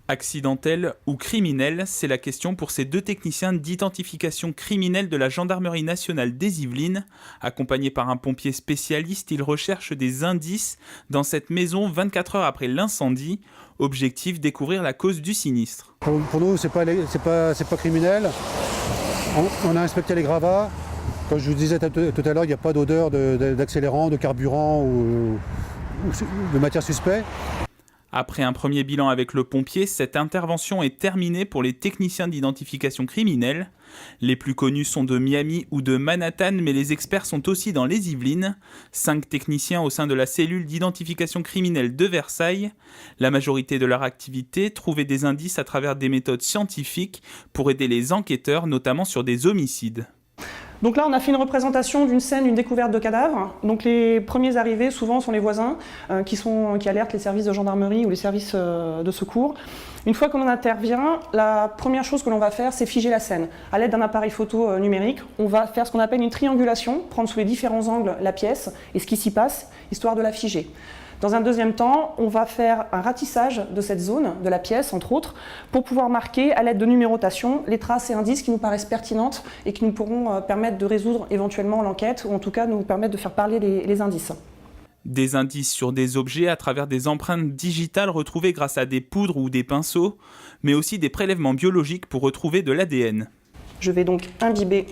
Accidentelle ou criminelle, c'est la question pour ces deux techniciens d'identification criminelle de la Gendarmerie nationale des Yvelines. Accompagnés par un pompier spécialiste, ils recherchent des indices dans cette maison 24 heures après l'incendie. Objectif, découvrir la cause du sinistre. Pour nous, c'est pas criminel. On a inspecté les gravats. Comme je vous disais tout à l'heure, il n'y a pas d'odeur d'accélérant, de carburant ou de matière suspecte. Après un premier bilan avec le pompier, cette intervention est terminée pour les techniciens d'identification criminelle. Les plus connus sont de Miami ou de Manhattan, mais les experts sont aussi dans les Yvelines. 5 techniciens au sein de la cellule d'identification criminelle de Versailles. La majorité de leur activité, trouver des indices à travers des méthodes scientifiques pour aider les enquêteurs, notamment sur des homicides. Donc là, on a fait une représentation d'une scène, d'une découverte de cadavres. Donc les premiers arrivés, souvent, sont les voisins qui alertent les services de gendarmerie ou les services de secours. Une fois que l'on intervient, la première chose que l'on va faire, c'est figer la scène. À l'aide d'un appareil photo numérique, on va faire ce qu'on appelle une triangulation, prendre sous les différents angles la pièce et ce qui s'y passe, histoire de la figer. Dans un deuxième temps, on va faire un ratissage de cette zone, de la pièce entre autres, pour pouvoir marquer à l'aide de numérotation les traces et indices qui nous paraissent pertinentes et qui nous pourront permettre de résoudre éventuellement l'enquête ou en tout cas nous permettre de faire parler les indices. Des indices sur des objets à travers des empreintes digitales retrouvées grâce à des poudres ou des pinceaux, mais aussi des prélèvements biologiques pour retrouver de l'ADN. Je vais donc imbiber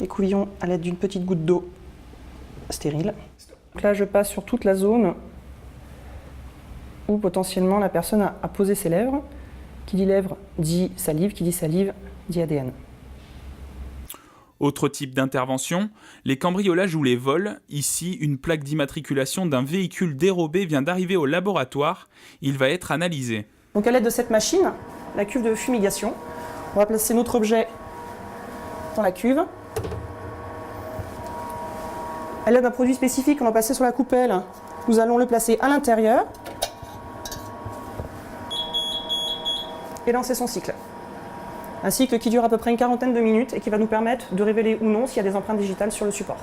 les couvillons à l'aide d'une petite goutte d'eau stérile. Donc là, je passe sur toute la zone où potentiellement la personne a posé ses lèvres. Qui dit lèvres dit salive, qui dit salive dit ADN. Autre type d'intervention, les cambriolages ou les vols. Ici, une plaque d'immatriculation d'un véhicule dérobé vient d'arriver au laboratoire. Il va être analysé. Donc à l'aide de cette machine, la cuve de fumigation, on va placer notre objet dans la cuve. À l'aide d'un produit spécifique qu'on va passer sur la coupelle, nous allons le placer à l'intérieur et lancer son cycle. Un cycle qui dure à peu près une quarantaine de minutes et qui va nous permettre de révéler ou non s'il y a des empreintes digitales sur le support.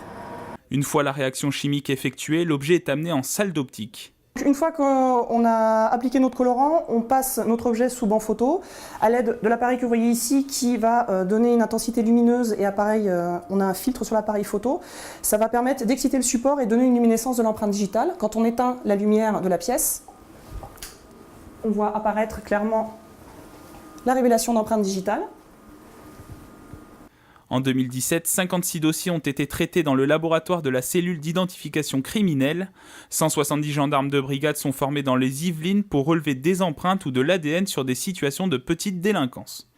Une fois la réaction chimique effectuée, l'objet est amené en salle d'optique. Une fois qu'on a appliqué notre colorant, on passe notre objet sous banc photo à l'aide de l'appareil que vous voyez ici qui va donner une intensité lumineuse et pareil, on a un filtre sur l'appareil photo. Ça va permettre d'exciter le support et donner une luminescence de l'empreinte digitale. Quand on éteint la lumière de la pièce, on voit apparaître clairement la révélation d'empreintes digitales. En 2017, 56 dossiers ont été traités dans le laboratoire de la cellule d'identification criminelle. 170 gendarmes de brigade sont formés dans les Yvelines pour relever des empreintes ou de l'ADN sur des situations de petite délinquance.